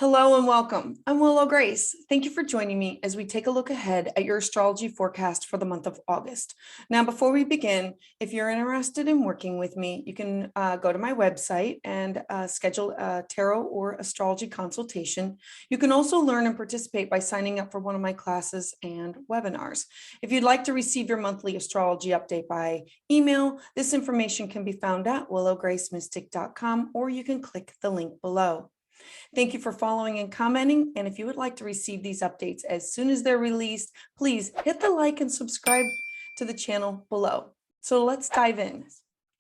Hello and welcome. I'm Willow Grace. Thank you for joining me as we take a look ahead at your astrology forecast for the month of August. Now, before we begin, if you're interested in working with me, you can go to my website and schedule a tarot or astrology consultation. You can also learn and participate by signing up for one of my classes and webinars. If you'd like to receive your monthly astrology update by email, this information can be found at willowgracemystic.com, or you can click the link below. Thank you for following and commenting. And if you would like to receive these updates as soon as they're released, please hit the like and subscribe to the channel below. So let's dive in.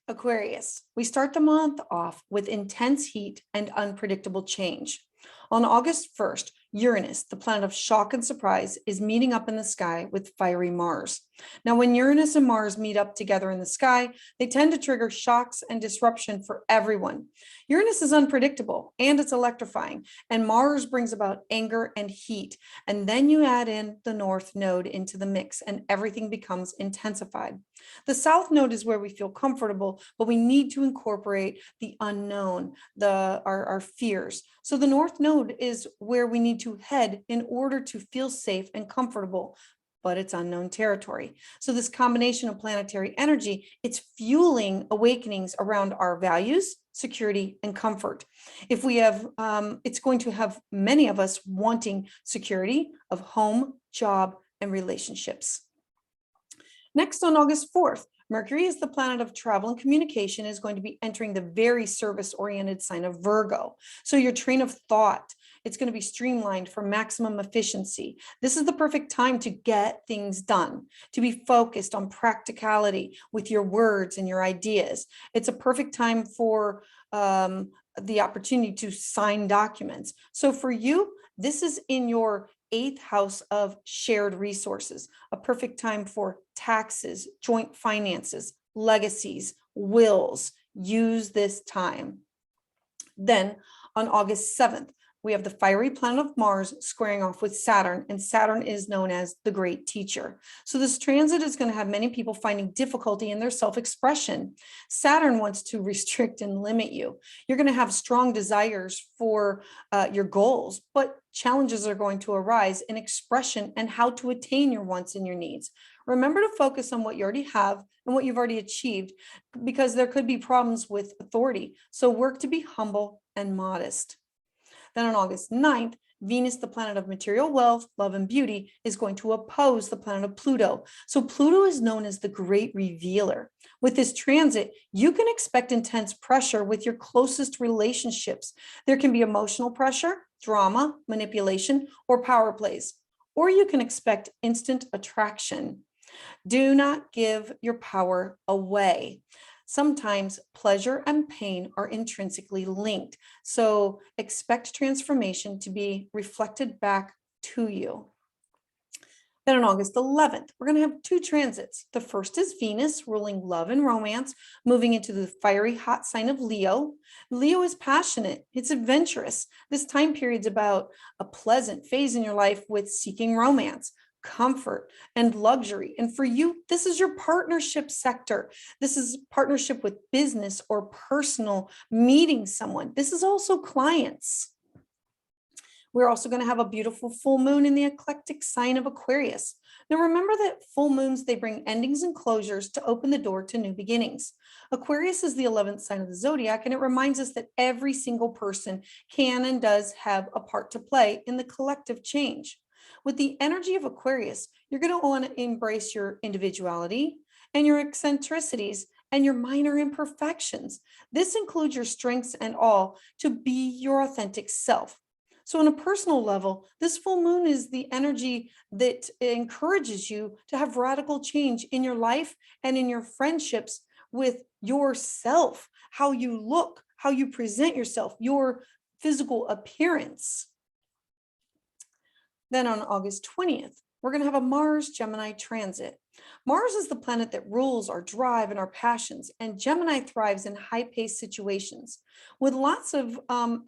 Aquarius, we start the month off with intense heat and unpredictable change. On August 1st, Uranus, the planet of shock and surprise, is meeting up in the sky with fiery Mars. Now, when Uranus and Mars meet up together in the sky, they tend to trigger shocks and disruption for everyone. Uranus is unpredictable and it's electrifying, and Mars brings about anger and heat. And then you add in the North Node into the mix, and everything becomes intensified. The South Node is where we feel comfortable, but we need to incorporate the unknown, our fears. So the North Node is where we need to head in order to feel safe and comfortable, but it's unknown territory. So this combination of planetary energy, it's fueling awakenings around our values, security, and comfort. If we have, it's going to have many of us wanting security of home, job, and relationships. Next, on August 4th, Mercury is the planet of travel and communication, is going to be entering the very service-oriented sign of Virgo. So your train of thought, it's going to be streamlined for maximum efficiency. This is the perfect time to get things done, to be focused on practicality with your words and your ideas. It's a perfect time for the opportunity to sign documents. So for you, this is in your 8th house of shared resources, a perfect time for taxes, joint finances, legacies, wills. Use this time. Then on August 7th, we have the fiery planet of Mars squaring off with Saturn, and Saturn is known as the great teacher. So this transit is going to have many people finding difficulty in their self-expression. Saturn wants to restrict and limit you. You're going to have strong desires for your goals, but challenges are going to arise in expression and how to attain your wants and your needs. Remember to focus on what you already have and what you've already achieved, because there could be problems with authority. So work to be humble and modest. Then on August 9th, Venus, the planet of material wealth, love, and beauty, is going to oppose the planet of Pluto. So Pluto is known as the great revealer. With this transit, you can expect intense pressure with your closest relationships. There can be emotional pressure, drama, manipulation, or power plays. Or you can expect instant attraction. Do not give your power away. Sometimes pleasure and pain are intrinsically linked. So expect transformation to be reflected back to you. Then on August 11th, we're going to have 2 transits. The first is Venus, ruling love and romance, moving into the fiery hot sign of Leo. Leo is passionate. It's adventurous. This time period is about a pleasant phase in your life with seeking romance, comfort, and luxury. And for you, this is your partnership sector. This is partnership with business or personal, meeting someone. This is also clients. We're also going to have a beautiful full moon in the eclectic sign of Aquarius. Now remember that full moons, they bring endings and closures to open the door to new beginnings. Aquarius is the 11th sign of the zodiac, and it reminds us that every single person can and does have a part to play in the collective change. With the energy of Aquarius, you're going to want to embrace your individuality and your eccentricities and your minor imperfections. This includes your strengths and all, to be your authentic self. So on a personal level, this full moon is the energy that encourages you to have radical change in your life and in your friendships with yourself, how you look, how you present yourself, your physical appearance. Then on August 20th, we're going to have a Mars Gemini transit. Mars is the planet that rules our drive and our passions, and Gemini thrives in high-paced situations. With lots of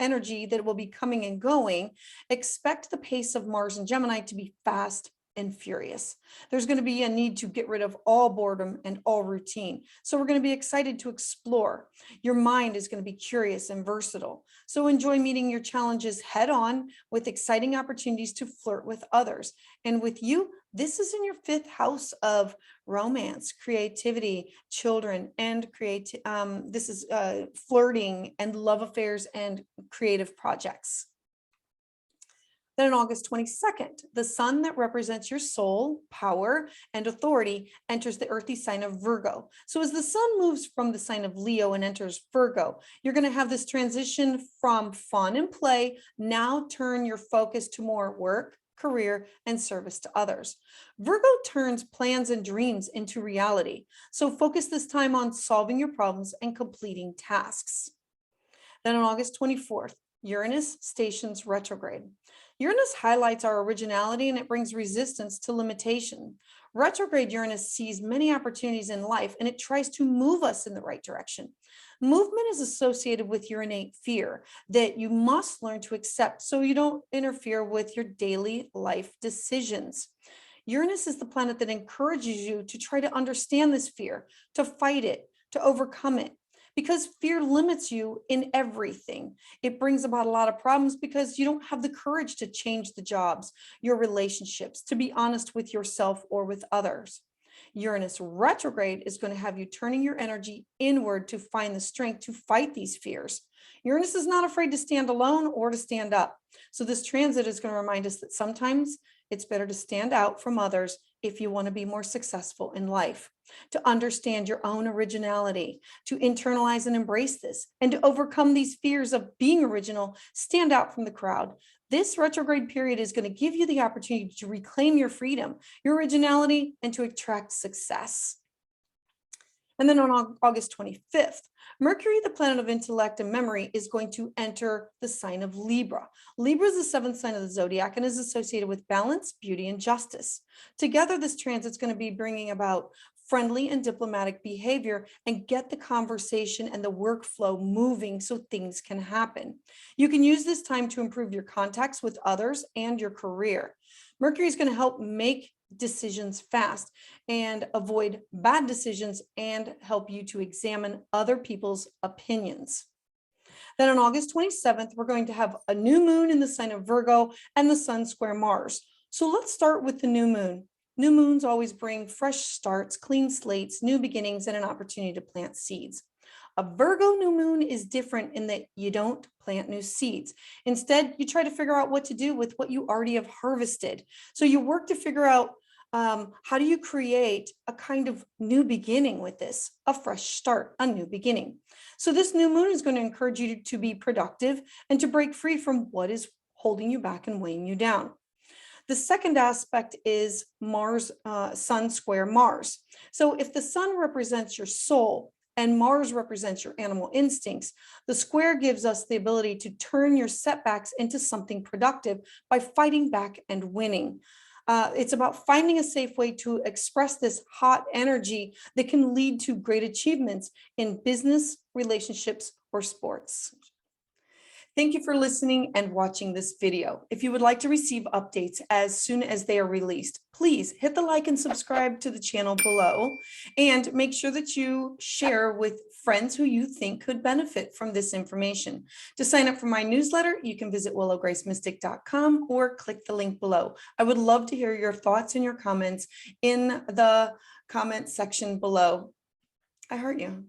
energy that will be coming and going, expect the pace of Mars and Gemini to be fast and furious. There's going to be a need to get rid of all boredom and all routine. So we're going to be excited to explore. Your mind is going to be curious and versatile. So enjoy meeting your challenges head on with exciting opportunities to flirt with others. And with you, this is in your 5th house of romance, creativity, children, and this is flirting and love affairs and creative projects. Then on August 22nd, the sun that represents your soul, power, and authority enters the earthy sign of Virgo. So as the sun moves from the sign of Leo and enters Virgo, you're going to have this transition from fun and play. Now turn your focus to more work, career, and service to others. Virgo turns plans and dreams into reality. So focus this time on solving your problems and completing tasks. Then on August 24th, Uranus stations retrograde. Uranus highlights our originality and it brings resistance to limitation. Retrograde Uranus sees many opportunities in life and it tries to move us in the right direction. Movement is associated with your innate fear that you must learn to accept so you don't interfere with your daily life decisions. Uranus is the planet that encourages you to try to understand this fear, to fight it, to overcome it. Because fear limits you in everything. It brings about a lot of problems because you don't have the courage to change the jobs, your relationships, to be honest with yourself or with others. Uranus retrograde is going to have you turning your energy inward to find the strength to fight these fears. Uranus is not afraid to stand alone or to stand up. So this transit is going to remind us that sometimes it's better to stand out from others if you want to be more successful in life, to understand your own originality, to internalize and embrace this, and to overcome these fears of being original, stand out from the crowd. This retrograde period is going to give you the opportunity to reclaim your freedom, your originality, and to attract success. And then on August 25th, Mercury, the planet of intellect and memory, is going to enter the sign of Libra. Libra is the 7th sign of the zodiac and is associated with balance, beauty, and justice. Together, this transit is going to be bringing about friendly and diplomatic behavior and get the conversation and the workflow moving so things can happen. You can use this time to improve your contacts with others and your career. Mercury is going to help make decisions fast and avoid bad decisions and help you to examine other people's opinions. Then on August 27th, we're going to have a new moon in the sign of Virgo and the sun square Mars. So let's start with the new moon. New moons always bring fresh starts, clean slates, new beginnings, and an opportunity to plant seeds. A Virgo new moon is different in that you don't plant new seeds. Instead, you try to figure out what to do with what you already have harvested. So you work to figure out how do you create a kind of new beginning with this, a fresh start, a new beginning. So this new moon is going to encourage you to be productive and to break free from what is holding you back and weighing you down. The second aspect is Mars, sun square Mars. So if the sun represents your soul and Mars represents your animal instincts, the square gives us the ability to turn your setbacks into something productive by fighting back and winning. It's about finding a safe way to express this hot energy that can lead to great achievements in business, relationships, or sports. Thank you for listening and watching this video. If you would like to receive updates as soon as they are released, please hit the like and subscribe to the channel below and make sure that you share with friends who you think could benefit from this information. To sign up for my newsletter, you can visit willowgracemystic.com or click the link below. I would love to hear your thoughts and your comments in the comment section below. I heart you.